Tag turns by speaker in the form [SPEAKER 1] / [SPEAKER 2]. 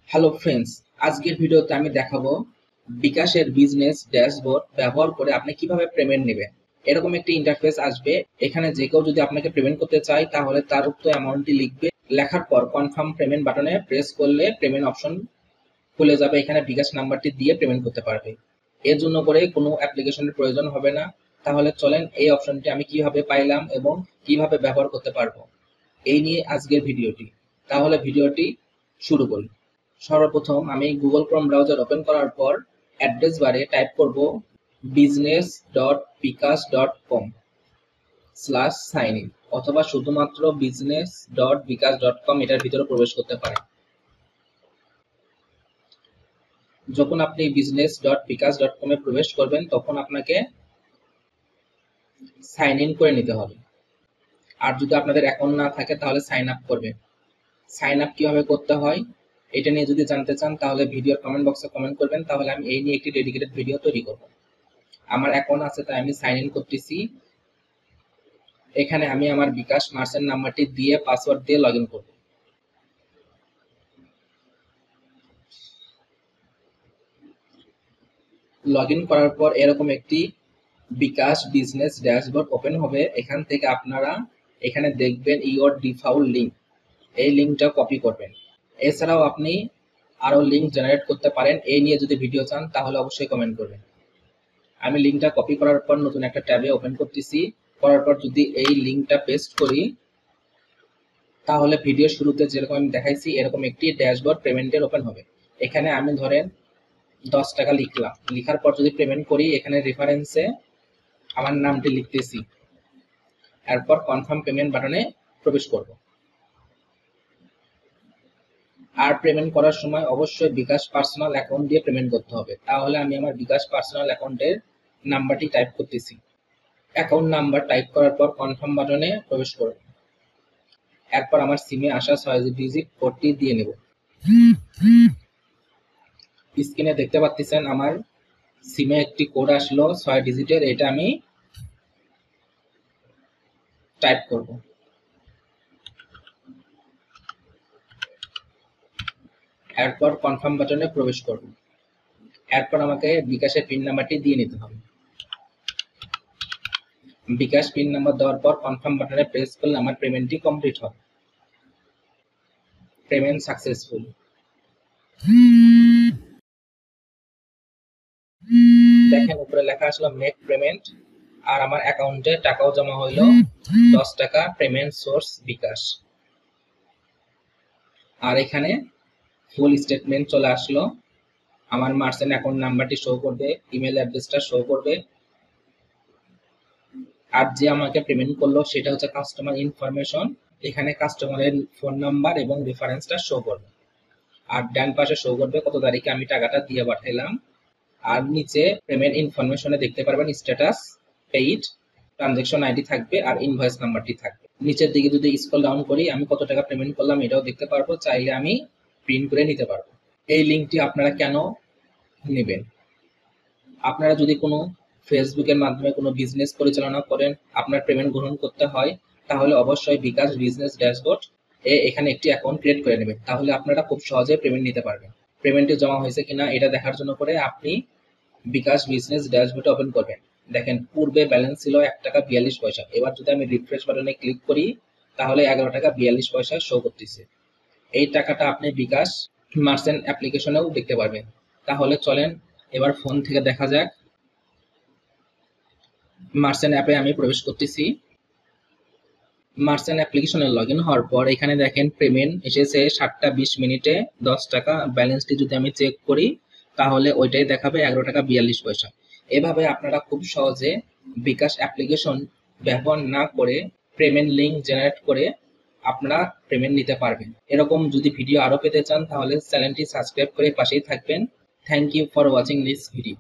[SPEAKER 1] Hello friends, আজকের ভিডিওতে আমি দেখাবো বিকাশের বিজনেস ড্যাশবোর্ড ব্যবহার করে আপনি কিভাবে পেমেন্ট নেবেন। এরকম একটি ইন্টারফেস আসবে। এখানে যে কেউ যদি আপনাকে পেমেন্ট করতে চায় তাহলে তার উক্ত অ্যামাউন্টটি লিখবে, লেখার পর কনফার্ম পেমেন্ট বাটনে প্রেস করলে পেমেন্ট অপশন খুলে যাবে। এখানে বিকাশ নাম্বারটি দিয়ে পেমেন্ট করতে পারবে। এর জন্য করে কোনো অ্যাপ্লিকেশনের প্রয়োজন হবে না। তাহলে চলেন এই অপশনটি আমি কিভাবে পাইলাম এবং কিভাবে ব্যবহার করতে পারবো এই নিয়ে আজকের ভিডিওটি। তাহলে ভিডিওটি শুরু করি। সর্বপ্রথম আমি গুগল ক্রোম ব্রাউজার ওপেন করার পর অ্যাড্রেস বারে টাইপ করব business.bikash.com/signin অথবা শুধুমাত্র business.bikash.com এটার ভিতরে প্রবেশ করতে পারেন। যখন আপনি business.bikash.com এ প্রবেশ করবেন তখন আপনাকে সাইন ইন করে নিতে হবে। আর যদি আপনাদের অ্যাকাউন্ট না থাকে তাহলে সাইন আপ করবেন। সাইন আপ কিভাবে করতে হয় এটা নিয়ে যদি জানতে চান তাহলে ভিডিওর কমেন্ট বক্সে কমেন্ট করবেন, তাহলে আমি এই নিয়ে একটি ডেডিকেটেড ভিডিও তৈরি করব। আমার অ্যাকাউন্ট আছে তাই আমি সাইন ইন করতেছি। এখানে আমি আমার বিকাশ মার্চেন্ট নাম্বারটি দিয়ে পাসওয়ার্ড দিয়ে লগ ইন করব। লগ ইন করার পর এরকম একটি বিকাশ বিজনেস ড্যাশবোর্ড ওপেন হবে। এখান থেকে আপনারা এখানে দেখবেন ইওর ডিফল্ট লিঙ্ক, এই লিঙ্কটা কপি করবেন। এছাড়াও আপনি আরো লিঙ্ক জেনারেট করতে পারেন। এই নিয়ে যদি ভিডিও চান তাহলে অবশ্যই কমেন্ট করবেন। আমি লিঙ্কটা কপি করার পর নতুন একটা ট্যাবে ওপেন করতেছি। করার পর যদি এই লিঙ্কটা পেস্ট করি তাহলে ভিডিও শুরুতে যেরকম আমি দেখাইছি এরকম একটি ড্যাশবোর্ড পেমেন্টের ওপেন হবে। এখানে আমি ধরেন 10 টাকা লিখলাম। লিখার পর যদি পেমেন্ট করি এখানে রেফারেন্সে আমার নামটি লিখতেছি। এরপর কনফার্ম পেমেন্ট বাটনে প্রবেশ করব। আর পেমেন্ট করার সময় অবশ্যই বিকাশ পার্সোনাল অ্যাকাউন্ট দিয়ে পেমেন্ট করতে হবে। তাহলে আমি আমার বিকাশ পার্সোনাল অ্যাকাউন্টের নাম্বারটি টাইপ করতেছি। অ্যাকাউন্ট নাম্বার টাইপ করার পর কনফার্ম বাটনে প্রবেশ করব। এরপর আমার সিমে আসা 6 ডিজিট কোডটি দিয়ে নেব। স্ক্রিনে দেখতে পাচ্ছেন আমার সিমে একটি কোড আসলো 6 ডিজিটের, এটা আমি টাইপ করব। এরপর কনফার্ম বাটনে প্রবেশ করব। এরপর আমাকে বিকাশের পিন নাম্বারটি দিয়ে নিতে হবে। বিকাশ পিন নাম্বার দেওয়ার পর কনফার্ম বাটনে প্রেস করলে আমার পেমেন্টটি কমপ্লিট হবে। Payment successful. দেখেন উপরে লেখা আসলো মেক পেমেন্ট, আর আমার অ্যাকাউন্টে টাকাও জমা হইলো 10 টাকা, পেমেন্ট সোর্স বিকাশ। আর এখানে ফুল স্টেটমেন্ট চলে আসলো। আমার মার্চেন্ট অ্যাকাউন্ট নাম্বারটি শো করবে, ইমেল অ্যাড্রেসটা শো করবে, আর যে আমাকে পেমেন্ট করলো সেটা হচ্ছে কাস্টমার ইনফরমেশন। এখানে কাস্টমারের ফোন নাম্বার এবং রেফারেন্সটা শো করবে। আর ডান পাশে শো করবে কত তারিখে আমি টাকাটা দিয়ে পাঠাইলাম। আর নিচে পেমেন্ট ইনফরমেশনে দেখতে পারবেন স্ট্যাটাস পেইড, ট্রানজাকশন আইডি থাকবে আর ইনভয়েস নাম্বারটি থাকবে। নিচের দিকে যদি স্ক্রল ডাউন করি আমি কত টাকা পেমেন্ট করলাম এটাও দেখতে পারবো। চাইলে আমি প্রিন্ট করে নিতে পারবো। এই লিঙ্কটি আপনারা কেন নেবেন? আপনারা যদি কোনো ফেসবুকের মাধ্যমে কোনো বিজনেস পরিচালনা করেন, আপনার পেমেন্ট গ্রহণ করতে হয়, তাহলে অবশ্যই বিকাশ বিজনেস ড্যাশবোর্ড এখানে একটি অ্যাকাউন্ট ক্রিয়েট করে নেবেন। তাহলে আপনারা খুব সহজে পেমেন্ট নিতে পারবেন। পেমেন্টে জমা হয়েছে কিনা এটা দেখার জন্য করে আপনি বিকাশ বিজনেস ড্যাশবোর্ড ওপেন করবেন। দেখেন পূর্বে ব্যালেন্স ছিল 1 টাকা 42 পয়সা। এবার যদি আমি রিফ্রেশ বাটনে ক্লিক করি তাহলে 11 টাকা 42 পয়সা শো করতেছে। এই টাকাটা আপনি বিকাশ মার্চেন্ট অ্যাপ্লিকেশনেও দেখতে পারবেন। তাহলে চলেন এবার ফোন থেকে দেখা যাক। মার্চেন্ট অ্যাপে আমি প্রবেশ করতেছি। মার্চেন্ট অ্যাপ্লিকেশনে লগ ইন হওয়ার পর এখানে দেখেন পেমেন্ট এসেছে 7টা 20 মিনিটে 10 টাকা। ব্যালেন্সটি যদি আমি চেক করি তাহলে ওইটাই দেখাবে 11 টাকা 42 পয়সা। এভাবে আপনারা খুব সহজে বিকাশ অ্যাপ্লিকেশন ব্যবহার না করে পেমেন্ট লিঙ্ক জেনারেট করে আপনারা পেমেন্ট নিতে পারবেন। এরকম যদি ভিডিও আরো পেতে চান তাহলে চ্যানেলটি সাবস্ক্রাইব করে পাশেই থাকবেন। Thank you for watching this video.